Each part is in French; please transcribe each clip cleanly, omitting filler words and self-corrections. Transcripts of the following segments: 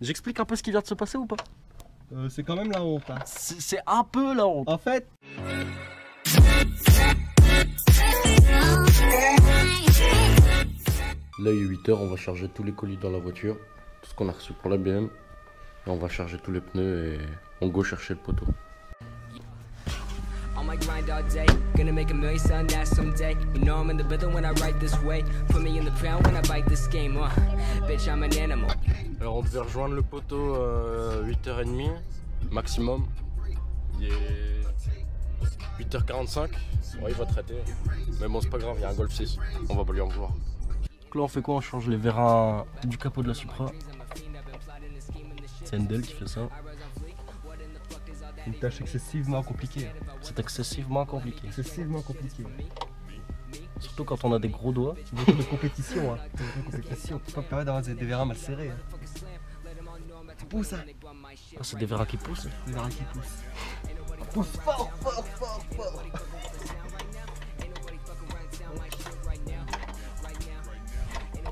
J'explique un peu ce qui vient de se passer ou pas? C'est quand même la honte. Hein. C'est un peu la honte. En fait, Là il est 8h, on va charger tous les colis dans la voiture, tout ce qu'on a reçu pour la BM. Et on va charger tous les pneus et on go chercher le poteau. On my grind all day, gonna make a million selling that someday. You know I'm in the building when I write this way. Put me in the ground when I bite this game. Bitch, I'm an animal. Alors on devait rejoindre le poteau 8h30 maximum. Il est 8h45. Ouais, il va traiter. Mais bon, c'est pas grave, il y a un Golf 6. On va pas lui en vouloir. Donc là on fait quoi? On change les vérins du capot de la Supra. C'est Endel qui fait ça. une tâche excessivement compliquée. C'est excessivement compliqué. Excessivement compliqué. Surtout quand on a des gros doigts. C'est beaucoup de compétition. Hein. On peut pas me permettre d'avoir des vérins mal serrés. Hein. Ça pousse, hein. Ah, c'est des vérins qui poussent. Des vérins qui poussent. Pousse fort, fort, fort, fort.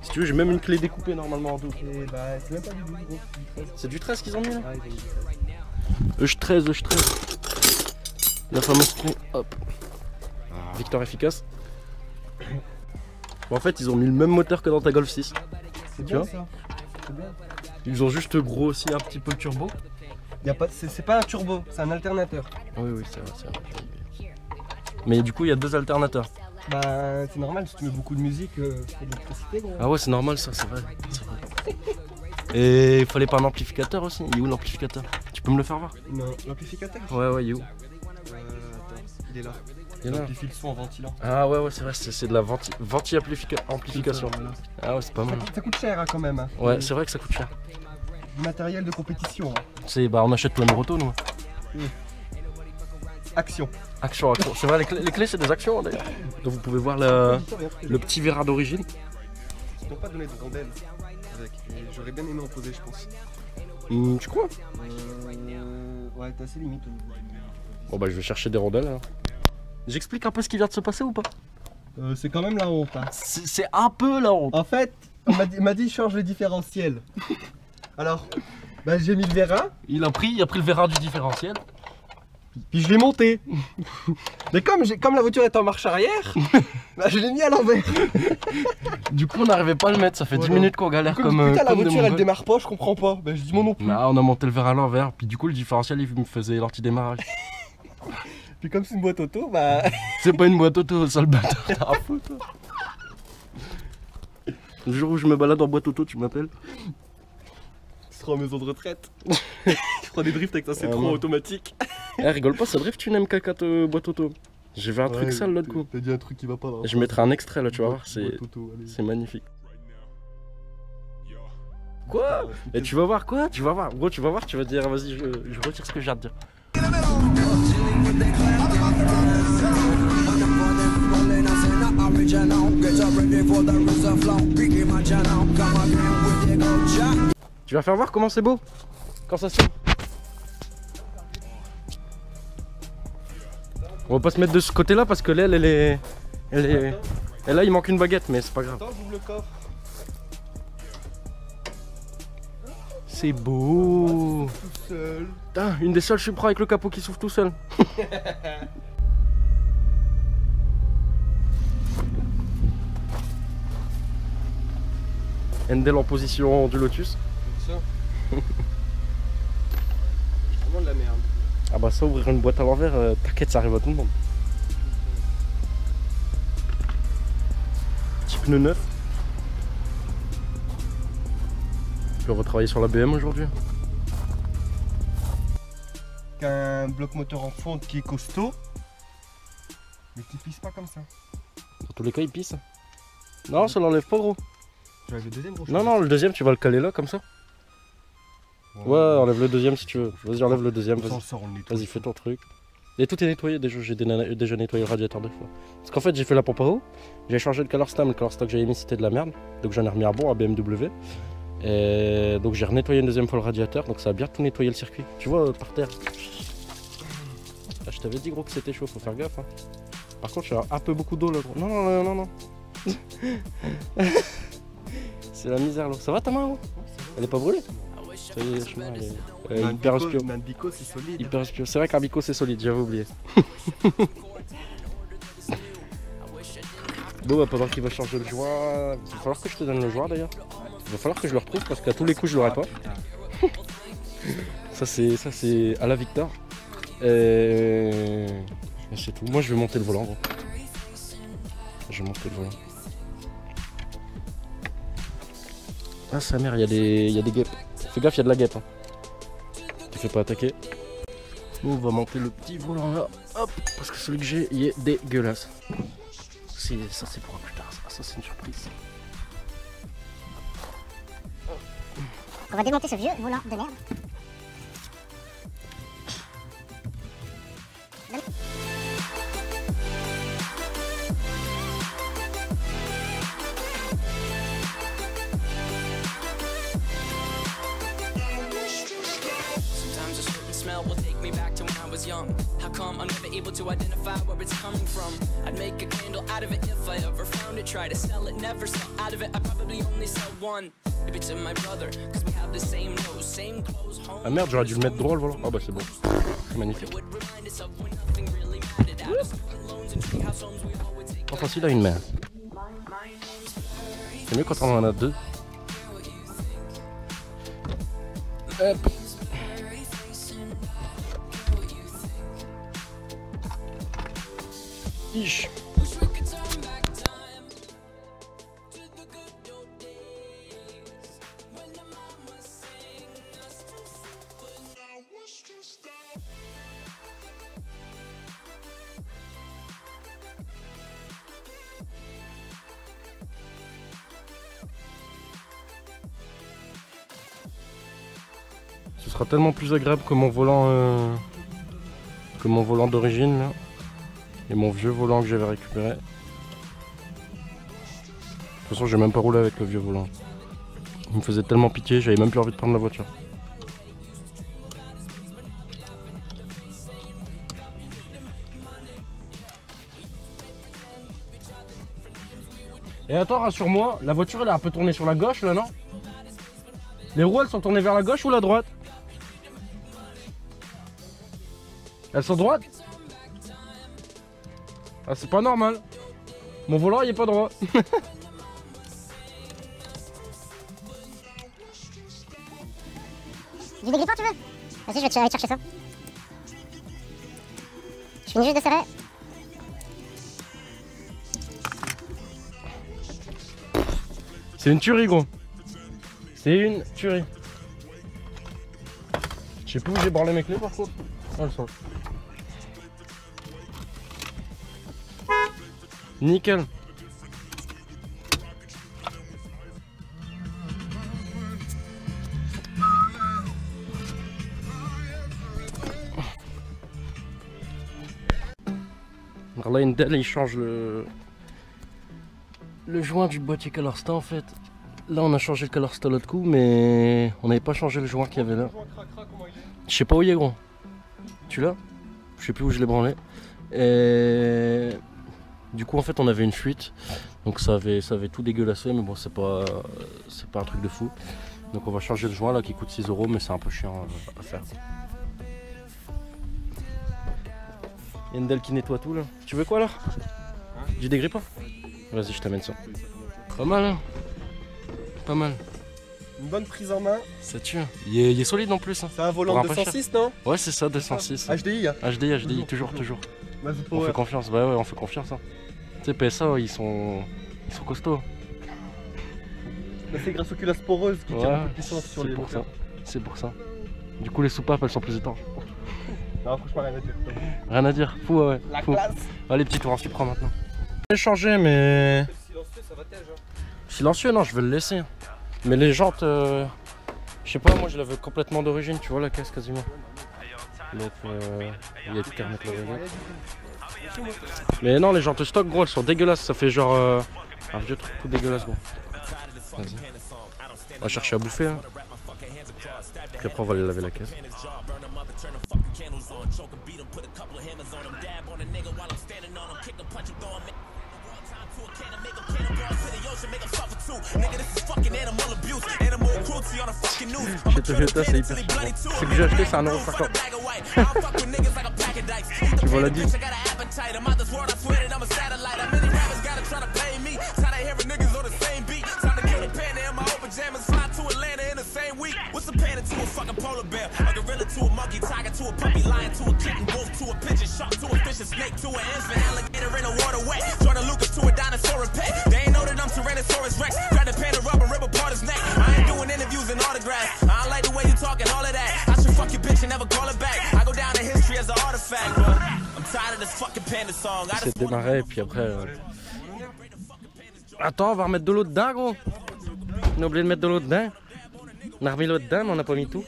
Si tu veux, j'ai même une clé découpée normalement en deux. Et bah, c'est même pas du gros. C'est du 13 qu'ils ont mis là? Ah, ils ont mis ça. EJ13. La fameuse clé. Hop. Victoire efficace. Bon, en fait, ils ont mis le même moteur que dans ta Golf 6. C'est Tu bien vois ça. C'est bien. Ils ont juste gros aussi un petit peu le turbo. C'est pas un turbo, c'est un alternateur. Oui, c'est vrai, Mais du coup, il y a deux alternateurs. Bah, c'est normal, si tu mets beaucoup de musique, c'est de l'électricité. Gros. Ah ouais, c'est normal ça, c'est vrai. Et il fallait pas un amplificateur aussi. Il est où l'amplificateur? Tu peux me le faire voir? Non, l'amplificateur. Ouais, il est où? Attends, il est là. Il est là. Amplifie le son en ventilant. Ah ouais, c'est vrai, c'est de la venti-amplification. Voilà. Ah ouais, c'est pas mal. Ça coûte cher hein, quand même. Hein. Ouais, c'est vrai que ça coûte cher. Du matériel de compétition. Hein. Bah on achète plein de rotos nous. Action. Action. C'est vrai, les clés c'est des actions d'ailleurs. Donc vous pouvez voir le petit verra d'origine. Ils n'ont pas donné de rondelles avec. J'aurais bien aimé en poser, je pense. Tu crois? Ouais, t'es assez limite au niveau. Bon bah je vais chercher des rondelles alors. J'explique un peu ce qui vient de se passer ou pas? C'est quand même la honte. Hein. C'est un peu la honte. En fait, on m'a dit change le différentiel. Alors, bah, j'ai mis le vérin. Il a pris le verra du différentiel. Puis je l'ai monté. Mais comme la voiture est en marche arrière, bah, je l'ai mis à l'envers. Du coup on n'arrivait pas à le mettre, ça fait 10 minutes qu'on galère comme putain, la comme des voiture elle Mongols. démarre pas, je comprends pas. Bah je dis moi non plus. Bah, on a monté le verre à l'envers, puis du coup le différentiel il me faisait l'anti-démarrage. Puis comme c'est une boîte auto, bah. C'est pas une boîte auto, sale bâtard, t'as un fou toi. Le jour où je me balade en boîte auto, tu m'appelles? Tu seras en maison de retraite. Tu feras des drifts avec ta C3 automatique. Eh, rigole pas, ça drift une MK4 boîte auto. J'ai vu un truc sale l'autre coup. T'as dit un truc qui va pas là. Je mettrai un extrait là, tu vas voir, c'est magnifique. Quoi? Et tu vas voir quoi? Tu vas voir, gros, tu vas voir, tu vas dire, vas-y, je retire ce que j'ai à te dire. Tu vas faire voir comment c'est beau quand ça sonne. On va pas se mettre de ce côté là parce que l'aile elle est. Et là il manque une baguette mais c'est pas grave. Attends, j'ouvre le coffre. C'est beau. Tout seul. Putain, une des seules Supra avec le capot qui s'ouvre tout seul. Endel en position du Lotus. Ça. Vraiment de la merde. Ah bah ça, ouvrir une boîte à l'envers, t'inquiète, ça arrive à tout le monde. Petit pneu neuf. Puis on va travailler sur la BM aujourd'hui. Qu'un bloc moteur en fonte qui est costaud, mais qui pisse pas comme ça. Dans tous les cas, il pisse. Non, ça l'enlève pas, gros. J'avais le deuxième gros. Non, le deuxième, tu vas le caler là, comme ça. Ouais, enlève le deuxième si tu veux. Vas-y, enlève le deuxième. Vas-y, fais ton truc. Et tout est nettoyé, déjà j'ai déjà nettoyé le radiateur 2 fois. Parce qu'en fait, j'ai fait la pompe à eau, j'ai changé le color stem, le color stock que j'avais mis c'était de la merde. Donc j'en ai remis un bon à BMW. Et donc j'ai renettoyé une deuxième fois le radiateur, donc ça a bien tout nettoyé le circuit. Tu vois, par terre. Ah, je t'avais dit gros que c'était chaud, faut faire gaffe. Hein. Par contre, j'ai un peu beaucoup d'eau là gros. Non. C'est la misère là. Ça va ta main gros? Elle est pas brûlée? Ça y est, je m'en allais. Hyper inspirant. Un bico, c'est solide. Hyper inspirant. C'est vrai qu'un bico c'est solide, j'avais oublié. Bon, bah pendant qu'il va changer le joint, il va falloir que je te donne le joint d'ailleurs. Il va falloir que je le retrouve parce qu'à tous les coups je l'aurai pas. Ça c'est à la Victor. Et c'est tout. Moi je vais monter le volant. Gros. Je vais monter le volant. Ah sa mère, il y a des guêpes. Fais gaffe, il y a de la guêpe. Hein. Tu fais pas attaquer. Nous on va monter le petit volant là. Hop, parce que celui que j'ai il est dégueulasse. Ça c'est pour plus tard. Ça c'est une surprise. On va démonter ce vieux volant de merde. Will take me back to when I was young. How come I'm never able to identify where it's coming from? I'd make a candle out of it if I ever found it. Try to sell it, never sell out of it. I probably only sell one. Maybe to my brother, cause we have the same nose, same clothes, home. Ah merde, j'aurais dû le mettre droit le volant. Ah bah c'est bon. C'est magnifique. Pas facile à une main. C'est mieux quand on en a deux. Hop. Ish. Ce sera tellement plus agréable que mon volant d'origine là. Et mon vieux volant que j'avais récupéré. De toute façon j'ai même pas roulé avec le vieux volant. Il me faisait tellement pitié, j'avais même plus envie de prendre la voiture. Et attends, rassure-moi, la voiture elle est un peu tournée sur la gauche là, non? Les roues elles sont tournées vers la gauche ou la droite? Elles sont droites? Ah c'est pas normal. Mon volant il est pas droit. Du dégrippant tu veux? Vas-y, je vais aller chercher ça. Je finis juste de serrer. C'est une tuerie gros. C'est une tuerie. Je sais plus où j'ai branlé mes clés par contre. Ah, elles sont. Nickel. Alors là, Indel il change le joint du boîtier Colorstar en fait. Là on a changé le Colorstar l'autre coup, mais on n'avait pas changé le joint qu'il y avait là. Je sais pas où il est gros. Tu l'as? Je sais plus où je l'ai branlé. Et du coup en fait on avait une fuite. Donc ça avait tout dégueulassé, mais bon c'est pas un truc de fou. Donc on va changer le joint là qui coûte 6 €, mais c'est un peu chiant à faire. Yandel qui nettoie tout là. Tu veux quoi là? Du dégrippant? Vas-y je t'amène ça. Pas mal hein. Pas mal. Une bonne prise en main. Ça tue. Il est solide en plus. Hein. C'est un volant 206 non? Ouais c'est ça, 206. HDI hein. HDI, toujours. On fait confiance, bah ouais on fait confiance. Hein. Tu sais PSA ils sont costauds. C'est grâce aux culasses poreuses qui tirent un peu de puissance sur les moteurs. C'est pour ça. Du coup les soupapes elles sont plus étanches. Non franchement rien à dire. Rien à dire, fou ouais. La fou. classe. Allez petit tour en Supra maintenant. J'ai changé mais... Silencieux ça va tège hein. Silencieux non je vais le laisser. Mais les jantes, je sais pas moi je l'avais complètement d'origine, tu vois la caisse quasiment. Donc il y a de remettre le réglage. Mais non les jantes stock gros elles sont dégueulasses, ça fait genre un vieux truc tout dégueulasse gros. Vas-y. On va chercher à bouffer hein. Puis après on va aller laver la caisse. Chez Toyota, c'est hyper souvent. Ce que j'ai acheté, c'est 1,50 €. Tu vois la diff. C'est démarré et puis après... Attends, on va remettre de l'eau dedans, gros. On a oublié de mettre de l'eau dedans. On a remis l'eau dedans, mais on n'a pas mis tout.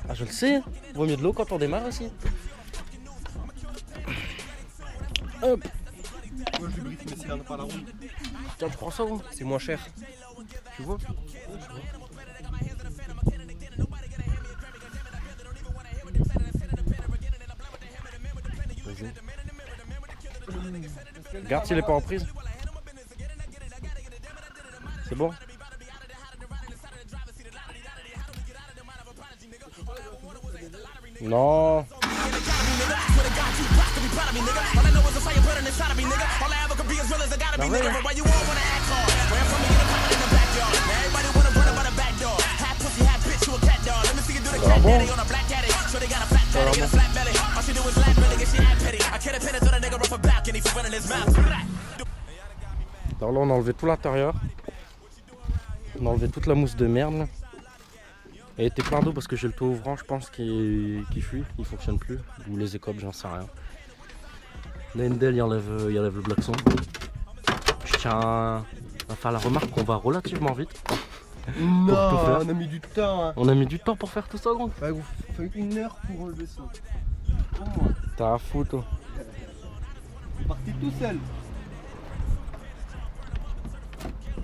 Ah, je le sais. Il vaut mieux de l'eau quand on démarre aussi. Hop. Moi je lubrifie, mais s'il n'en a pas la roue. Tiens, tu prends ça, gros. C'est moins cher. Tu vois? Regarde s'il est pas en prise. C'est bon? Non. Alors là on a enlevé tout l'intérieur. On a enlevé toute la mousse de merde là. Elle était plein d'eau parce que j'ai le toit ouvrant je pense qui fuit, il fonctionne plus. Ou les écopes, j'en sais rien. La Endel il enlève le blackson. Je tiens à faire la remarque qu'on va relativement vite. Non, on a mis du temps. Hein. On a mis du temps pour faire tout ça, gros. Bah, vous faites 1 heure pour relever ça. T'as à foutre, toi. Vous partez tout seul.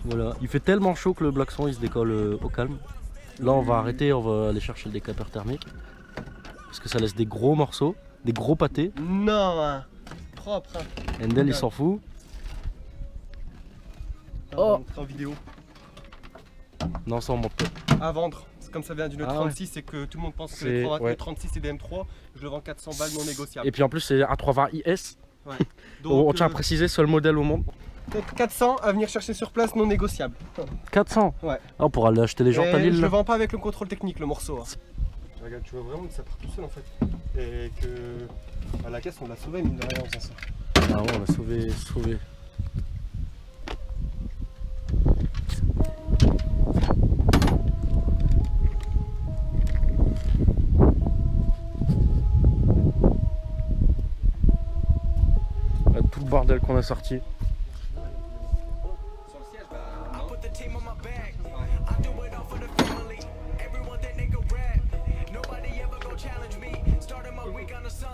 Voilà, il fait tellement chaud que le blackson il se décolle au calme. Là, on va arrêter, on va aller chercher le décapeur thermique. Parce que ça laisse des gros morceaux, des gros pâtés. Non, hein. Propre. Hein. Endel, il s'en fout. Oh, en vidéo. Non, ça on monte pas. À vendre. Comme ça vient d'une 36 ouais. Et que tout le monde pense que le 36 c'est des M3. Je le vends 400 balles non négociable. Et puis en plus, c'est A320 IS. Ouais. Donc, on tient à préciser, seul modèle au monde. 400 à venir chercher sur place non négociable. 400 ouais. Ah, on pourra l'acheter les gens à Lille. Je le vends pas avec le contrôle technique le morceau. Hein. Regarde, tu vois vraiment que ça part tout seul en fait. Et que à la caisse on l'a sauvé mine de rien en faisant ça. Ah ouais, on l'a sauvé. Tout le bordel qu'on a sorti.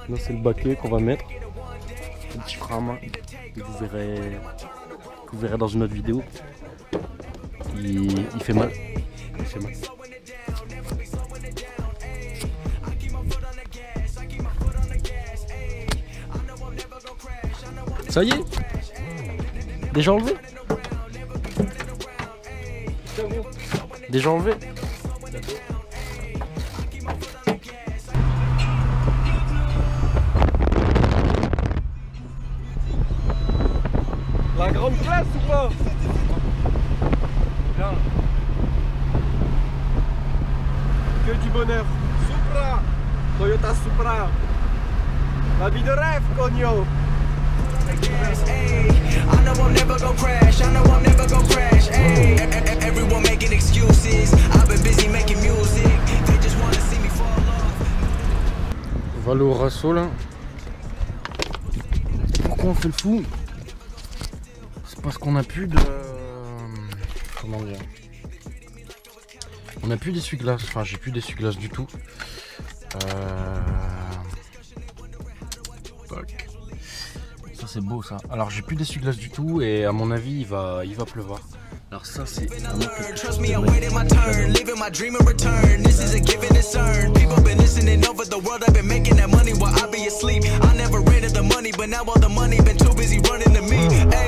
Là c'est le baquet qu'on va mettre, le petit frame, vous verrez dans une autre vidéo, il fait mal, Ça y est, déjà enlevé. Déjà enlevé. La grande classe ou pas? Bien. Que du bonheur. Supra. Toyota Supra. La vie de rêve, cogno. I know I'm never gonna crash. I know I'm never gonna crash. Everyone making excuses. I've been busy making music. They just wanna see me fall off. On va aller au Rasso là. Pourquoi on fait le fou? C'est parce qu'on a plus de... Comment dire? On a plus d'essuie-glace. Enfin, j'ai plus d'essuie-glace du tout. Ça c'est beau ça. Alors j'ai plus d'essuie-glace du tout et à mon avis il va pleuvoir. Alors ça c'est Trust me, I waited my turn, living my dream in return. This is a given it's earned. People been listening over the world. I've been making that money while I be asleep. I never ran to the money, but now all the money been too busy running to me. Hey.